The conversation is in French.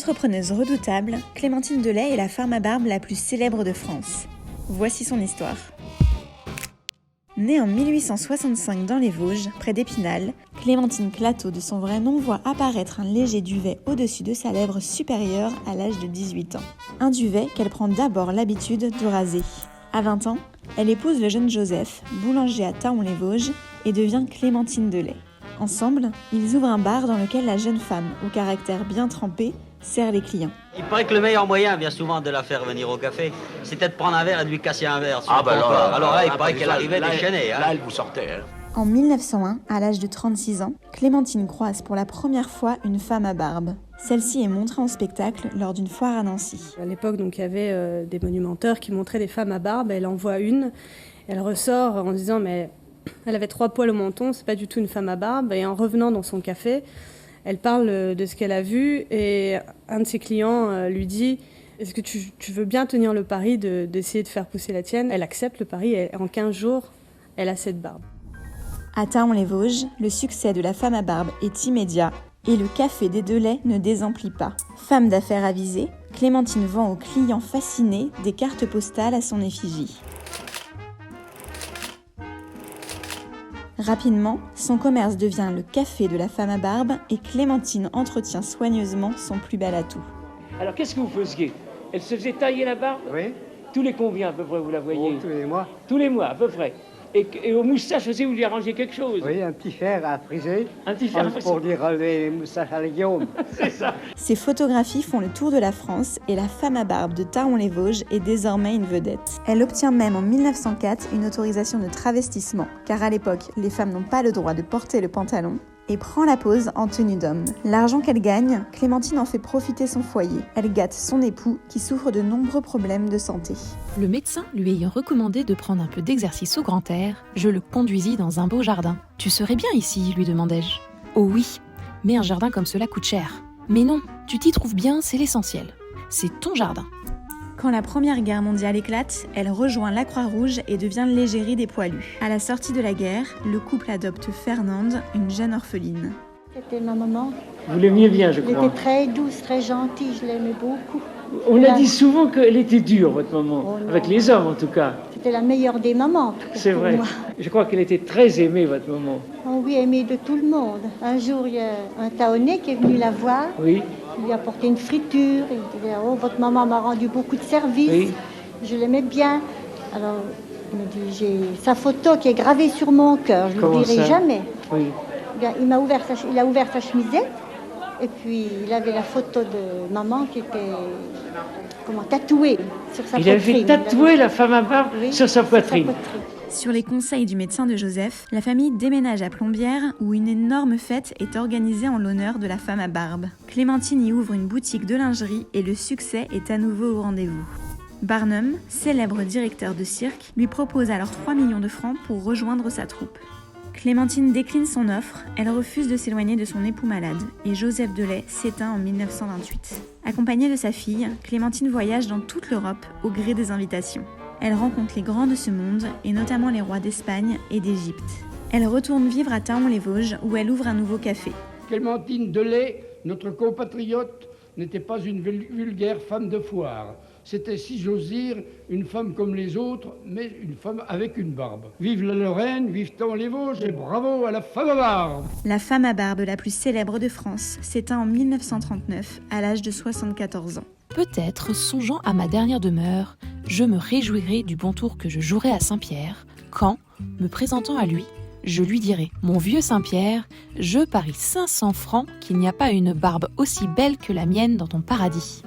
Entrepreneuse redoutable, Clémentine Delay est la femme à barbe la plus célèbre de France. Voici son histoire. Née en 1865 dans les Vosges, près d'Épinal, Clémentine Clateau, de son vrai nom, voit apparaître un léger duvet au-dessus de sa lèvre supérieure à l'âge de 18 ans. Un duvet qu'elle prend d'abord l'habitude de raser. À 20 ans, elle épouse le jeune Joseph, boulanger à Thaon-les-Vosges, et devient Clémentine Delay. Ensemble, ils ouvrent un bar dans lequel la jeune femme, au caractère bien trempé, sert les clients. Il paraît que le meilleur moyen, bien souvent, de la faire venir au café, c'était de prendre un verre et de lui casser un verre sur le comptoir. Alors là, il paraît qu'elle arrivait déchaînée. Là, elle vous sortait. En 1901, à l'âge de 36 ans, Clémentine croise pour la première fois une femme à barbe. Celle-ci est montrée en spectacle lors d'une foire à Nancy. À l'époque, donc, il y avait des monumenteurs qui montraient des femmes à barbe. Elle en voit une, elle ressort en disant mais elle avait 3 poils au menton, c'est pas du tout une femme à barbe. Et en revenant dans son café, elle parle de ce qu'elle a vu et un de ses clients lui dit « Est-ce que tu veux bien tenir le pari d'essayer de faire pousser la tienne ?» Elle accepte le pari et en 15 jours, elle a cette barbe. À Thaon-les-Vosges, le succès de la femme à barbe est immédiat et le café des Delay ne désemplit pas. Femme d'affaires avisée, Clémentine vend aux clients fascinés des cartes postales à son effigie. Rapidement, son commerce devient le café de la femme à barbe et Clémentine entretient soigneusement son plus bel atout. Alors qu'est-ce que vous faisiez? Elle se faisait tailler la barbe? Oui. Tous les combien à peu près vous la voyez? Tous les mois. Tous les mois à peu près. Et aux moustaches aussi, vous lui arrangez quelque chose? Oui, un petit fer à friser. Un petit fer à friser. Pour dire les moustaches à la Guillaume. C'est ça. Ces photographies font le tour de la France et la femme à barbe de Thaon-les-Vosges est désormais une vedette. Elle obtient même en 1904 une autorisation de travestissement, car à l'époque, les femmes n'ont pas le droit de porter le pantalon, et prend la pose en tenue d'homme. L'argent qu'elle gagne, Clémentine en fait profiter son foyer. Elle gâte son époux qui souffre de nombreux problèmes de santé. Le médecin lui ayant recommandé de prendre un peu d'exercice au grand air, je le conduisis dans un beau jardin. « Tu serais bien ici ?» lui demandai-je. « Oh oui, mais un jardin comme cela coûte cher. »« Mais non, tu t'y trouves bien, c'est l'essentiel. C'est ton jardin. » Quand la Première Guerre mondiale éclate, elle rejoint la Croix-Rouge et devient l'égérie des poilus. À la sortie de la guerre, le couple adopte Fernande, une jeune orpheline. C'était ma maman. Vous l'aimiez bien, je crois. Elle était très douce, très gentille, je l'aimais beaucoup. On a dit souvent qu'elle était dure, votre maman. Oh, avec les hommes, en tout cas. C'était la meilleure des mamans, en tout cas. C'est vrai. Moi. Je crois qu'elle était très aimée, votre maman. Oh oui, aimée de tout le monde. Un jour, il y a un Thaonais qui est venu la voir. Oui. Il lui a apporté une friture. Il disait, oh, votre maman m'a rendu beaucoup de services. Oui. Je l'aimais bien. Alors, il me dit, j'ai sa photo qui est gravée sur mon cœur. Je ne l'oublierai jamais. Oui. Il a ouvert sa chemisette. Et puis, il avait la photo de maman qui était tatouée sur sa poitrine. Il avait tatoué la femme à barbe sur sa poitrine. Sur les conseils du médecin de Joseph, la famille déménage à Plombières où une énorme fête est organisée en l'honneur de la femme à barbe. Clémentine y ouvre une boutique de lingerie et le succès est à nouveau au rendez-vous. Barnum, célèbre directeur de cirque, lui propose alors 3 millions de francs pour rejoindre sa troupe. Clémentine décline son offre, elle refuse de s'éloigner de son époux malade et Joseph Delay s'éteint en 1928. Accompagnée de sa fille, Clémentine voyage dans toute l'Europe au gré des invitations. Elle rencontre les grands de ce monde et notamment les rois d'Espagne et d'Égypte. Elle retourne vivre à Thaon-les-Vosges où elle ouvre un nouveau café. Clémentine Delay, notre compatriote, n'était pas une vulgaire femme de foire. C'était, si j'ose dire, une femme comme les autres, mais une femme avec une barbe. Vive la Lorraine, vive Thaon-les-Vosges et bravo à la femme à barbe! La femme à barbe la plus célèbre de France s'éteint en 1939 à l'âge de 74 ans. Peut-être, songeant à ma dernière demeure, je me réjouirai du bon tour que je jouerai à Saint-Pierre, quand, me présentant à lui, je lui dirai « Mon vieux Saint-Pierre, je parie 500 francs qu'il n'y a pas une barbe aussi belle que la mienne dans ton paradis. »